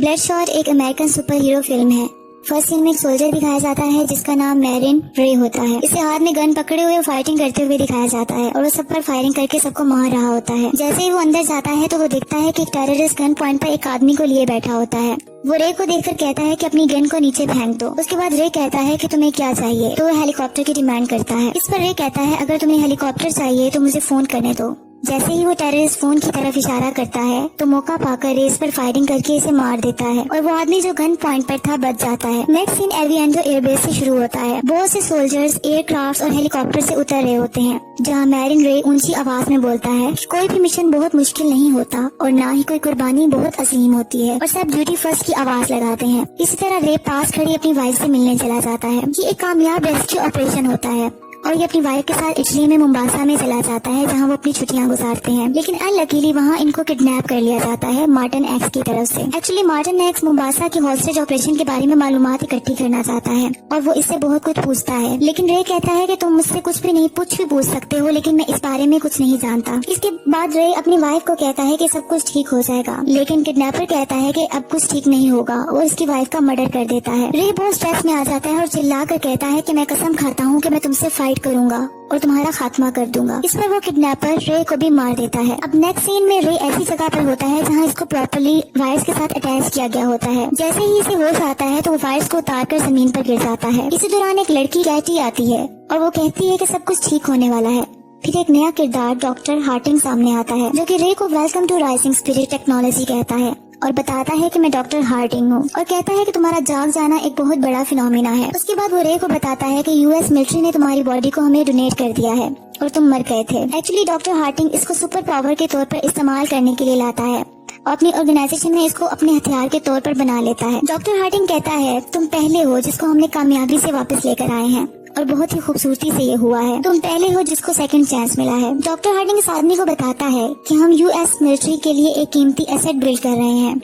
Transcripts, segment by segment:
ब्लडशॉट एक American super hero film है। First scene में एक सोल्जर दिखाया जाता है जिसका नाम मैरिन रे होता है। इसे हाथ में गन पकड़े हुए फाइटिंग करते हुए दिखाया जाता है और वो सब पर फायरिंग करके सबको मार रहा होता है। जैसे ही वो अंदर जाता है तो वो देखता है कि एक टेररिस्ट गन पॉइंट पर एक आदमी को लिए बैठा होता है। वो रे को देखकर कहता है कि अपनी गन को नीचे फेंक दो। उसके बाद रे कहता है कि तुम्हें क्या चाहिए, तो वो हेलीकॉप्टर की डिमांड करता है। इस पर रे कहता है अगर तुम्हें हेलीकॉप्टर चाहिए तो मुझे फोन करने दो। जैसे ही वो टेररिस्ट फोन की तरफ इशारा करता है तो मौका पाकर रेस पर फायरिंग करके इसे मार देता है और वो आदमी जो गन पॉइंट पर था बच जाता है। नेक्स्ट सीन एविएंडो एयरबेस से शुरू होता है। बहुत से सोल्जर्स एयरक्राफ्ट और हेलीकॉप्टर से उतर रहे होते हैं, जहाँ मैरिन रे ऊंची आवाज में बोलता है कोई भी मिशन बहुत मुश्किल नहीं होता और ना ही कोई कुर्बानी बहुत अजीम होती है और सब ड्यूटी फर्स्ट की आवाज लगाते हैं। इसी तरह रे पास खड़ी अपनी वाइफ से मिलने चला जाता है। ये एक कामयाब रेस्क्यू ऑपरेशन होता है और ये अपनी वाइफ के साथ इटली में मुंबासा में चला जाता है जहाँ वो अपनी छुट्टियां गुजारते हैं। लेकिन अनलकीली वहाँ इनको किडनैप कर लिया जाता है मार्टिन एक्स की तरफ से। एक्चुअली मार्टिन एक्स मुंबासा की हॉस्टेज ऑपरेशन के बारे में मालूमात इकट्ठी करना चाहता है और वो इससे बहुत कुछ पूछता है, लेकिन रे कहता है कि तुम मुझसे कुछ भी नहीं पूछ सकते हो, लेकिन मैं इस बारे में कुछ नहीं जानता। इसके बाद रे अपनी वाइफ को कहता है कि सब कुछ ठीक हो जाएगा, लेकिन किडनैपर कहता है कि अब कुछ ठीक नहीं होगा और इसकी वाइफ का मर्डर कर देता है। रे बहुत स्ट्रेस में आ जाता है और चिल्ला कर कहता है कि मैं कसम खाता हूँ कि मैं तुमसे फाइट करूंगा और तुम्हारा खात्मा कर दूंगा। इस पर वो किडनैपर रे को भी मार देता है। अब नेक्स्ट सीन में रे ऐसी जगह पर होता है जहाँ इसको प्रॉपर्ली वायर्स के साथ अटैच किया गया होता है। जैसे ही इसे होश आता है तो वो वायर्स को उतार कर जमीन पर गिर जाता है। इसी दौरान एक लड़की कैटी आती है और वो कहती है कि सब कुछ ठीक होने वाला है। फिर एक नया किरदार डॉक्टर हार्टिंग सामने आता है जो कि रे को welcome to rising spirit technology कहता है और बताता है कि मैं डॉक्टर हार्टिंग हूँ और कहता है कि तुम्हारा जाग जाना एक बहुत बड़ा फिनोमिना है। उसके बाद वो रे को बताता है कि यूएस मिलिट्री ने तुम्हारी बॉडी को हमें डोनेट कर दिया है और तुम मर गए थे। एक्चुअली डॉक्टर हार्टिंग इसको सुपर पावर के तौर पर इस्तेमाल करने के लिए लाता है और अपनी ऑर्गेनाइजेशन में इसको अपने हथियार के तौर पर बना लेता है। डॉक्टर हार्टिंग कहता है तुम पहले हो जिसको हमने कामयाबी से वापस लेकर आए हैं और बहुत ही खूबसूरती से ये हुआ है। तुम पहले हो जिसको सेकंड चांस मिला है। डॉक्टर हार्टिंग इस आदमी को बताता है कि हम यूएस मिलिट्री के लिए एक कीमती एसेट बिल्ड कर रहे हैं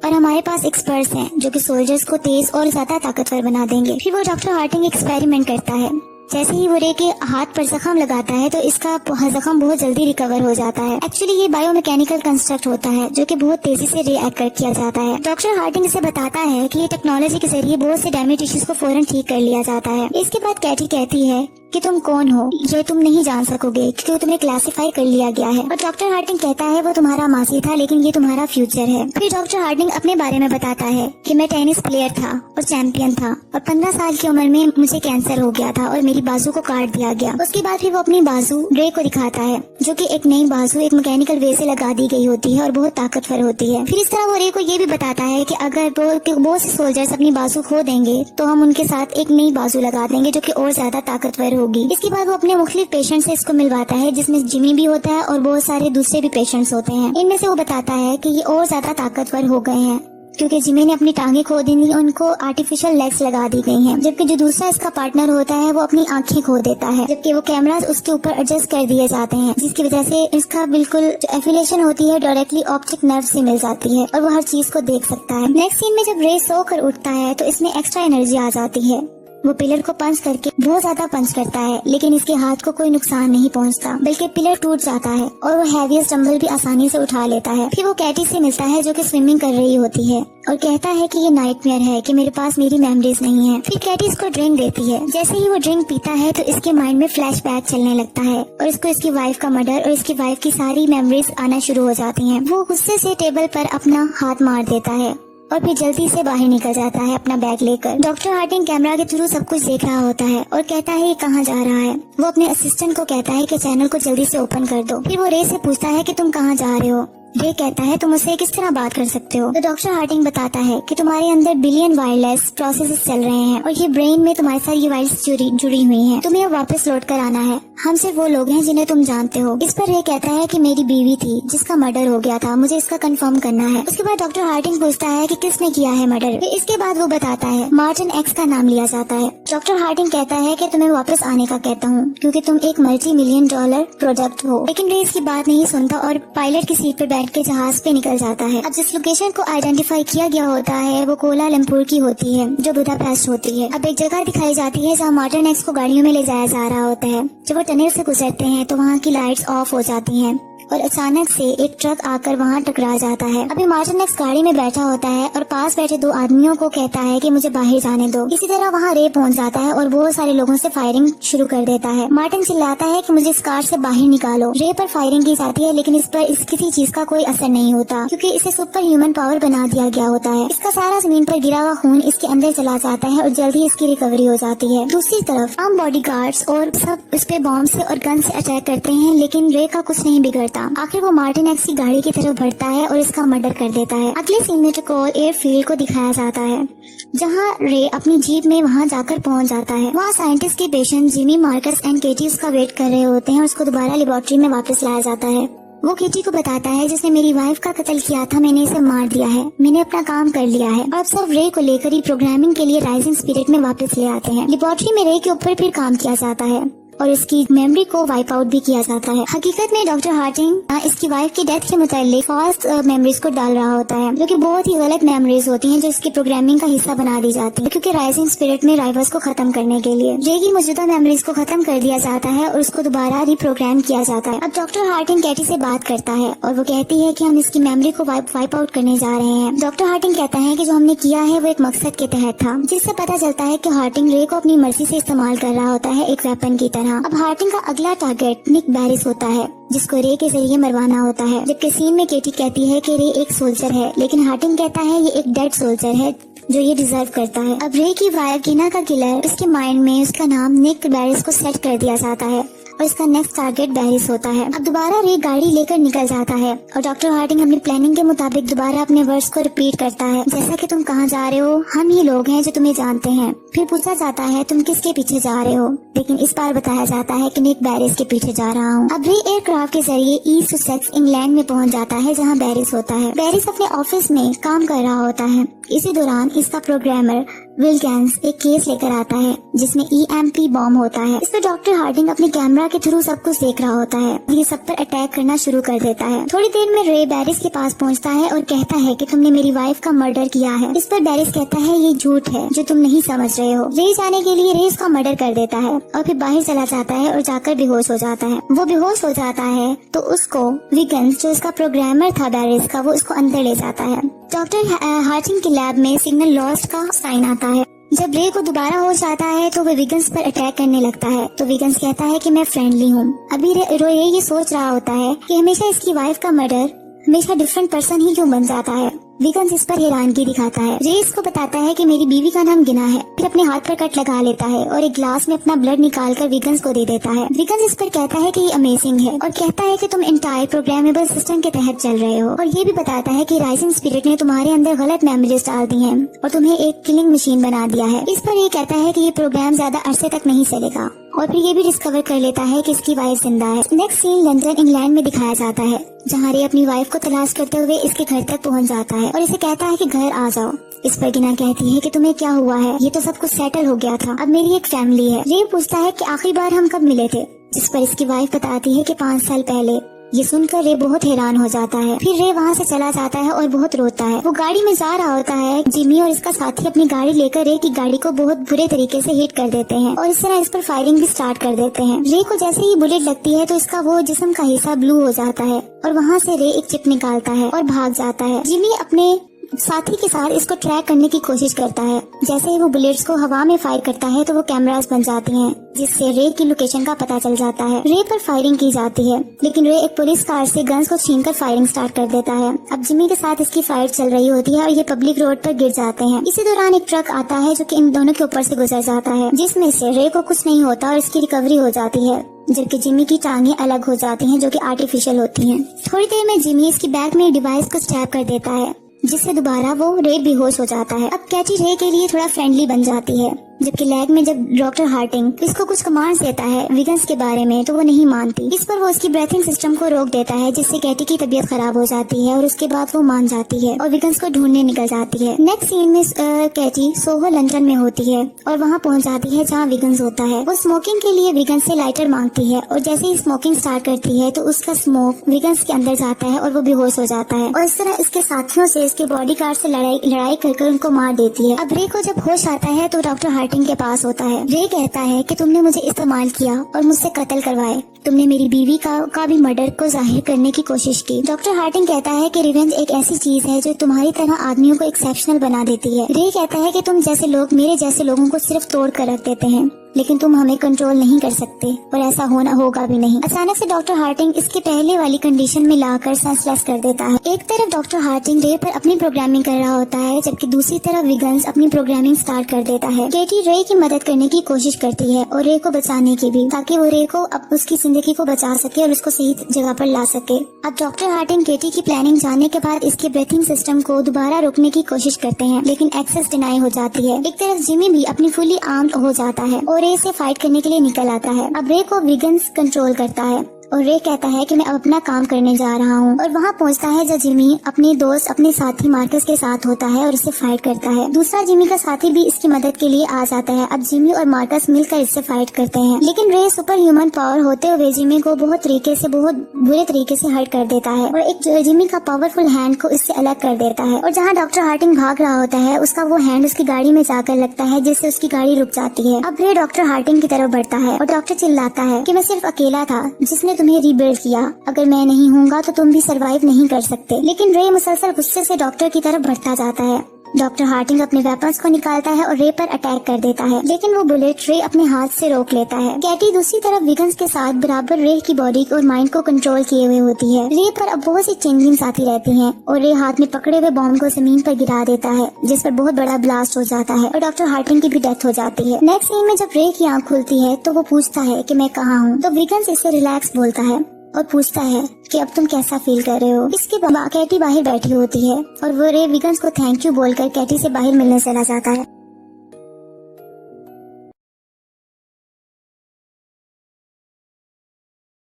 और हमारे पास एक्सपर्ट्स हैं जो कि सोल्जर्स को तेज और ज्यादा ताकतवर बना देंगे। फिर वो डॉक्टर हार्टिंग एक्सपेरिमेंट करता है। जैसे ही वो रे के हाथ पर जख्म लगाता है तो इसका जख्म बहुत जल्दी रिकवर हो जाता है। एक्चुअली ये बायोमैकेनिकल कंस्ट्रक्ट होता है जो कि बहुत तेजी से रिएक्ट किया जाता है। डॉक्टर हार्टिंग इसे बताता है कि ये टेक्नोलॉजी के जरिए बहुत से डैमेज टिश्यूज को फौरन ठीक कर लिया जाता है। इसके बाद कैटी कहती है कि तुम कौन हो ये तुम नहीं जान सकोगे क्योंकि तुम्हें क्लासिफाई कर लिया गया है। और डॉक्टर हार्टिंग कहता है वो तुम्हारा मासी था लेकिन ये तुम्हारा फ्यूचर है। फिर डॉक्टर हार्टिंग अपने बारे में बताता है कि मैं टेनिस प्लेयर था और चैंपियन था और 15 साल की उम्र में मुझे कैंसर हो गया था और मेरी बाजू को काट दिया गया। उसके बाद फिर वो अपनी बाजू रे को दिखाता है जो कि एक नई बाजू एक मैकेनिकल वे से लगा दी गई होती है और बहुत ताकतवर होती है। फिर इस तरह वो रे को ये भी बताता है कि अगर बहुत से सोल्जर्स अपनी बाजू खो देंगे तो हम उनके साथ एक नई बाजू लगा देंगे जो कि और ज्यादा ताकतवर होगी। इसके बाद वो अपने मुख्तलिफ पेशेंट से इसको मिलवाता है जिसमें जिमी भी होता है और बहुत सारे दूसरे भी पेशेंट्स होते हैं। इनमें से वो बताता है कि ये और ज्यादा ताकतवर हो गए हैं क्योंकि जिमी ने अपनी टांगे खो दी थी, उनको आर्टिफिशियल लेग्स लगा दी गई हैं। जबकि जो दूसरा इसका पार्टनर होता है वो अपनी आंखें खो देता है, जबकि वो कैमरास उसके ऊपर एडजस्ट कर दिए जाते हैं जिसकी वजह से इसका बिल्कुल जो एफिलेशन होती है डायरेक्टली ऑप्टिक नर्व से मिल जाती है और वो हर चीज को देख सकता है। नेक्स्ट सीन में जब रे सोकर उठता है तो इसमें एक्स्ट्रा एनर्जी आ जाती है। वो पिलर को पंच करके बहुत ज्यादा पंच करता है लेकिन इसके हाथ को कोई नुकसान नहीं पहुंचता, बल्कि पिलर टूट जाता है और वो हैवीएस्ट डंबल भी आसानी से उठा लेता है। फिर वो कैटी से मिलता है जो कि स्विमिंग कर रही होती है और कहता है कि ये नाइटमेयर है कि मेरे पास मेरी मेमोरीज नहीं है। फिर कैटी इसको ड्रिंक देती है। जैसे ही वो ड्रिंक पीता है तो इसके माइंड में फ्लैशबैक चलने लगता है और इसको इसकी वाइफ का मर्डर और इसकी वाइफ की सारी मेमोरीज आना शुरू हो जाती हैं। वो गुस्से से टेबल पर अपना हाथ मार देता है और फिर जल्दी से बाहर निकल जाता है अपना बैग लेकर। डॉक्टर हार्टिंग कैमरा के थ्रू सब कुछ देख रहा होता है और कहता है ये कहाँ जा रहा है। वो अपने असिस्टेंट को कहता है कि चैनल को जल्दी से ओपन कर दो। फिर वो रे से पूछता है कि तुम कहाँ जा रहे हो। रे कहता है तुम मुझसे किस तरह बात कर सकते हो। तो डॉक्टर हार्टिंग बताता है कि तुम्हारे अंदर बिलियन वायरलेस प्रोसेसेस चल रहे हैं और ये ब्रेन में तुम्हारे साथ ये वायर्स जुड़ी हुई हैं। तुम्हें अब वापस लौट कर आना है। हम सिर्फ वो लोग हैं जिन्हें तुम जानते हो। इस पर रे कहता है कि मेरी बीवी थी जिसका मर्डर हो गया था, मुझे इसका कंफर्म करना है। उसके बाद डॉक्टर हार्टिंग पूछता है कि किसने किया है मर्डर। इसके बाद वो बताता है मार्टिन एक्स का नाम लिया जाता है। डॉक्टर हार्टिंग कहता है कि तुम्हें वापस आने का कहता हूँ क्योंकि तुम एक $multi-million प्रोडक्ट हो। लेकिन रे इसकी बात नहीं सुनता और पायलट की सीट पे बैठ के जहाज पे निकल जाता है। अब जिस लोकेशन को आइडेंटिफाई किया गया होता है वो कोलालमपुर की होती है जो बुदापेस्ट होती है। अब एक जगह दिखाई जाती है जहाँ मार्टिन एक्स को गाड़ियों में ले जाया जा रहा होता है। जब वो टनल से गुजरते हैं तो वहाँ की लाइट्स ऑफ हो जाती हैं और अचानक से एक ट्रक आकर वहाँ टकरा जाता है। अभी मार्टिन एक्स गाड़ी में बैठा होता है और पास बैठे दो आदमियों को कहता है कि मुझे बाहर जाने दो। इसी तरह वहाँ रे पहुँच जाता है और बहुत सारे लोगों से फायरिंग शुरू कर देता है। मार्टिन चिल्लाता है कि मुझे इस कार से बाहर निकालो। रे पर फायरिंग की जाती है लेकिन इस पर किसी चीज का कोई असर नहीं होता क्योंकि इसे सुपर ह्यूमन पावर बना दिया गया होता है। इसका सारा जमीन पर गिरा हुआ खून इसके अंदर चला जाता है और जल्द ही इसकी रिकवरी हो जाती है। दूसरी तरफ आम बॉडीगार्ड्स और सब इस पे बॉम्ब से और गन से अटैक करते हैं लेकिन रे का कुछ नहीं बिगड़ता। आखिर वो मार्टिन एक्स की गाड़ी की तरफ बढ़ता है और इसका मर्डर कर देता है। अगले सीन में ट्रकोल एयरफील्ड को दिखाया जाता है जहाँ रे अपनी जीप में वहाँ जाकर पहुँच जाता है। वहाँ साइंटिस्ट के पेशेंट जिमी, मार्कस एंड केटी उसका वेट कर रहे होते हैं और उसको दोबारा लेबोरेटरी में वापस लाया जाता है। वो केटी को बताता है जिसने मेरी वाइफ का कत्ल किया था, मैंने इसे मार दिया है, मैंने अपना काम कर लिया है। और अब सब रे को लेकर ही प्रोग्रामिंग के लिए राइजिंग स्पिरिट में वापस ले आते हैं। लेबोरेटरी में रे के ऊपर फिर काम किया जाता है और इसकी मेमोरी को वाइप आउट भी किया जाता है। हकीकत में डॉक्टर हार्टिंग इसकी वाइफ की डेथ के मुतालिक फॉल्स मेमोरीज को डाल रहा होता है जो कि बहुत ही गलत मेमोरीज होती हैं जो इसकी प्रोग्रामिंग का हिस्सा बना दी जाती है क्योंकि राइजिंग स्पिरिट में राइवल्स को खत्म करने के लिए रे की मौजूदा मेमोरीज को खत्म कर दिया जाता है और उसको दोबारा रिप्रोग्राम किया जाता है। अब डॉक्टर हार्टिंग कैटी से बात करता है और वो कहती है कि हम इसकी मेमोरी को वाइप आउट करने जा रहे हैं। डॉक्टर हार्टिंग कहता है कि जो हमने किया है वो एक मकसद के तहत था, जिससे पता चलता है कि हार्टिंग रे को अपनी मर्जी से इस्तेमाल कर रहा होता है एक वेपन की तरह। अब हार्टिंग का अगला टारगेट निक बैरिस होता है जिसको रे के जरिए मरवाना होता है। जबकि सीन में केटी कहती है कि रे एक सोल्जर है लेकिन हार्टिंग कहता है ये एक डेड सोल्जर है जो ये डिजर्व करता है। अब रे की वाइफ गिना का किलर उसके माइंड में उसका नाम निक बैरिस को सेट कर दिया जाता है और इसका नेक्स्ट टारगेट बैरिस होता है। अब दोबारा रे गाड़ी लेकर निकल जाता है और डॉक्टर हार्टिंग अपनी प्लानिंग के मुताबिक दोबारा अपने वर्ड्स को रिपीट करता है, जैसा कि तुम कहाँ जा रहे हो, हम ही लोग हैं जो तुम्हें जानते हैं। फिर पूछा जाता है तुम किसके पीछे जा रहे हो, लेकिन इस बार बताया जाता है कि निक बैरिस के पीछे जा रहा हूँ। अब रे एयरक्राफ्ट के जरिए ईस्ट ससेक्स इंग्लैंड में पहुँच जाता है जहाँ बैरिस होता है। बैरिस अपने ऑफिस में काम कर रहा होता है। इसी दौरान इसका प्रोग्रामर विल्किंस एक केस लेकर आता है जिसमें EMP बॉम्ब होता है। इस पर डॉक्टर हार्टिंग अपने कैमरा के थ्रू सब कुछ देख रहा होता है। ये सब पर अटैक करना शुरू कर देता है। थोड़ी देर में रे बैरिस के पास पहुंचता है और कहता है कि तुमने मेरी वाइफ का मर्डर किया है। इस पर बैरिस कहता है ये झूठ है जो तुम नहीं समझ रहे हो। रे जाने के लिए रे इसका मर्डर कर देता है और फिर बाहर चला जाता है और जाकर बेहोश हो जाता है। वो बेहोश हो जाता है तो उसको विल्किंस जो इसका प्रोग्रामर था बैरिस का, वो उसको अंदर ले जाता है। डॉक्टर हार्टिंग के लैब में सिग्नल लॉस्ट का साइन आता है। जब रे को दोबारा होश आता है तो वो विल्किंस पर अटैक करने लगता है तो विल्किंस कहता है कि मैं फ्रेंडली हूँ। अभी रे ये सोच रहा होता है कि हमेशा इसकी वाइफ का मर्डर हमेशा डिफरेंट पर्सन ही क्यों बन जाता है। विल्किंस इस पर हैरानगी दिखाता है। रे इसको बताता है कि मेरी बीवी का नाम गिना है। फिर अपने हाथ पर कट लगा लेता है और एक ग्लास में अपना ब्लड निकाल कर विल्किंस को दे देता है। विल्किंस इस पर कहता है कि ये अमेजिंग है और कहता है कि तुम इंटायर प्रोग्रामेबल सिस्टम के तहत चल रहे हो और ये भी बताता है कि राइजिंग स्पिरिट ने तुम्हारे अंदर गलत मेमोरीज डाल दी हैं और तुम्हें एक किलिंग मशीन बना दिया है। इस पर ये कहता है कि ये प्रोग्राम ज्यादा अरसे तक नहीं चलेगा और फिर ये भी डिस्कवर कर लेता है कि इसकी वाइफ जिंदा है। नेक्स्ट सीन लंदन इंग्लैंड में दिखाया जाता है जहाँ रे अपनी वाइफ को तलाश करते हुए इसके घर तक पहुँच जाता है और इसे कहता है कि घर आ जाओ। इस पर गिना कहती है कि तुम्हें क्या हुआ है, ये तो सब कुछ सेटल हो गया था, अब मेरी एक फैमिली है। रे पूछता है कि आखिरी बार हम कब मिले थे, जिस पर इसकी वाइफ बताती है कि 5 साल पहले। ये सुनकर रे बहुत हैरान हो जाता है। फिर रे वहाँ से चला जाता है और बहुत रोता है। वो गाड़ी में जा रहा होता है। जिमी और इसका साथी अपनी गाड़ी लेकर रे की गाड़ी को बहुत बुरे तरीके से हिट कर देते हैं और इस तरह इस पर फायरिंग भी स्टार्ट कर देते हैं। रे को जैसे ही बुलेट लगती है तो इसका वो जिस्म का हिस्सा ब्लू हो जाता है और वहाँ से रे एक चिप निकालता है और भाग जाता है। जिमी अपने साथी के साथ इसको ट्रैक करने की कोशिश करता है। जैसे ही वो बुलेट्स को हवा में फायर करता है तो वो कैमरास बन जाती हैं जिससे रे की लोकेशन का पता चल जाता है। रे पर फायरिंग की जाती है लेकिन रे एक पुलिस कार से गन्स को छीनकर फायरिंग स्टार्ट कर देता है। अब जिमी के साथ इसकी फाइट चल रही होती है और ये पब्लिक रोड पर गिर जाते हैं। इसी दौरान एक ट्रक आता है जो कि इन दोनों के ऊपर से गुजर जाता है जिसमें से रे को कुछ नहीं होता और इसकी रिकवरी हो जाती है, जबकि जिमी की टांगें अलग हो जाती हैं जो कि आर्टिफिशियल होती हैं। थोड़ी देर में जिमी इसकी बैक में डिवाइस को स्टैब कर देता है जिससे दोबारा वो रे बेहोश हो जाता है। अब कैटी रे के लिए थोड़ा फ्रेंडली बन जाती है, जबकि लैब में जब डॉक्टर हार्टिंग इसको कुछ कमांड्स देता है विल्किंस के बारे में तो वो नहीं मानती। इस पर वो उसकी ब्रीथिंग सिस्टम को रोक देता है जिससे कैटी की तबीयत खराब हो जाती है और उसके बाद वो मान जाती है और विल्किंस को ढूंढने निकल जाती है। नेक्स्ट सीन में कैटी सोहो लंदन में होती है और वहाँ पहुँच जाती है जहाँ विल्किंस होता है। वो स्मोकिंग के लिए विल्किंस से लाइटर मांगती है और जैसे ही स्मोकिंग स्टार्ट करती है तो उसका स्मोक विल्किंस के अंदर जाता है और वो बेहोश हो जाता है और इस तरह इसके साथियों से इसके बॉडीगार्ड से लड़ाई कर उनको मार देती है। अब रे को जब होश आता है तो डॉक्टर हार्टिंग के पास होता है। रे कहता है कि तुमने मुझे इस्तेमाल किया और मुझसे कत्ल करवाए। तुमने मेरी बीवी का भी मर्डर को जाहिर करने की कोशिश की। डॉक्टर हार्टिंग कहता है कि रिवेंज एक ऐसी चीज है जो तुम्हारी तरह आदमियों को एक्सेप्शनल बना देती है। रे कहता है कि तुम जैसे लोग मेरे जैसे लोगों को सिर्फ तोड़ कर रख देते हैं, लेकिन तुम हमें कंट्रोल नहीं कर सकते और ऐसा होगा भी नहीं। अचानक से डॉक्टर हार्टिंग इसके पहले वाली कंडीशन में लाकर सेंसलेस कर देता है। एक तरफ डॉक्टर हार्टिंग रे पर अपनी प्रोग्रामिंग कर रहा होता है, जबकि दूसरी तरफ विगन्स अपनी प्रोग्रामिंग स्टार्ट कर देता है। केटी रे की मदद करने की कोशिश करती है और रे को बचाने की भी, ताकि वो रे को उसकी जिंदगी को बचा सके और उसको सही जगह पर ला सके। अब डॉक्टर हार्टिंग केटी की प्लानिंग जानने के बाद इसके ब्रीथिंग सिस्टम को दोबारा रोकने की कोशिश करते हैं, लेकिन एक्सेस डिनाई हो जाती है। एक तरफ जिमी भी अपनी फुली आर्म्ड हो जाता है और रे से फाइट करने के लिए निकल आता है। अब रे को विगन्स कंट्रोल करता है और रे कहता है कि मैं अब अपना काम करने जा रहा हूँ, और वहाँ पहुँचता है जब जिमी अपने दोस्त अपने साथी मार्कस के साथ होता है और इससे फाइट करता है। दूसरा जिमी का साथी भी इसकी मदद के लिए आ जाता है। अब जिमी और मार्कस मिलकर इससे फाइट करते हैं, लेकिन रे सुपर ह्यूमन पावर होते हुए जिमी को बहुत बुरे तरीके से हर्ट कर देता है और एक जिमी का पावरफुल हैंड को इससे अलग कर देता है। और जहाँ डॉक्टर हार्टिंग भाग रहा होता है, उसका वो हैंड उसकी गाड़ी में जाकर लगता है, जिससे उसकी गाड़ी रुक जाती है। अब रे डॉक्टर हार्टिंग की तरफ बढ़ता है और डॉक्टर चिल्लाता है कि मैं सिर्फ अकेला था जिसने तुम्हें रीबिल्ड किया, अगर मैं नहीं हूँगा तो तुम भी सरवाइव नहीं कर सकते। लेकिन रे मुसलसल गुस्से से डॉक्टर की तरफ बढ़ता जाता है। डॉक्टर हार्टिंग अपने वेपन्स को निकालता है और रे पर अटैक कर देता है, लेकिन वो बुलेट रे अपने हाथ से रोक लेता है। कैटी दूसरी तरफ विगन्स के साथ बराबर रे की बॉडी और माइंड को कंट्रोल किए हुए होती है। रे पर अब बहुत सी चेंजिंग्स आती रहती हैं और रे हाथ में पकड़े हुए बॉम्ब को जमीन पर गिरा देता है, जिस पर बहुत बड़ा ब्लास्ट हो जाता है और डॉक्टर हार्टिंग की भी डेथ हो जाती है। नेक्स्ट सीन में जब रे की आँख खुलती है तो वो पूछता है कि मैं कहाँ हूँ, तो विगन्स इससे रिलैक्स बोलता है और पूछता है कि अब तुम कैसा फील कर रहे हो। इसके बाद कैटी बाहर बैठी होती है और वो रे विगन्स को थैंक यू बोलकर कैटी से बाहर मिलने चला जाता है।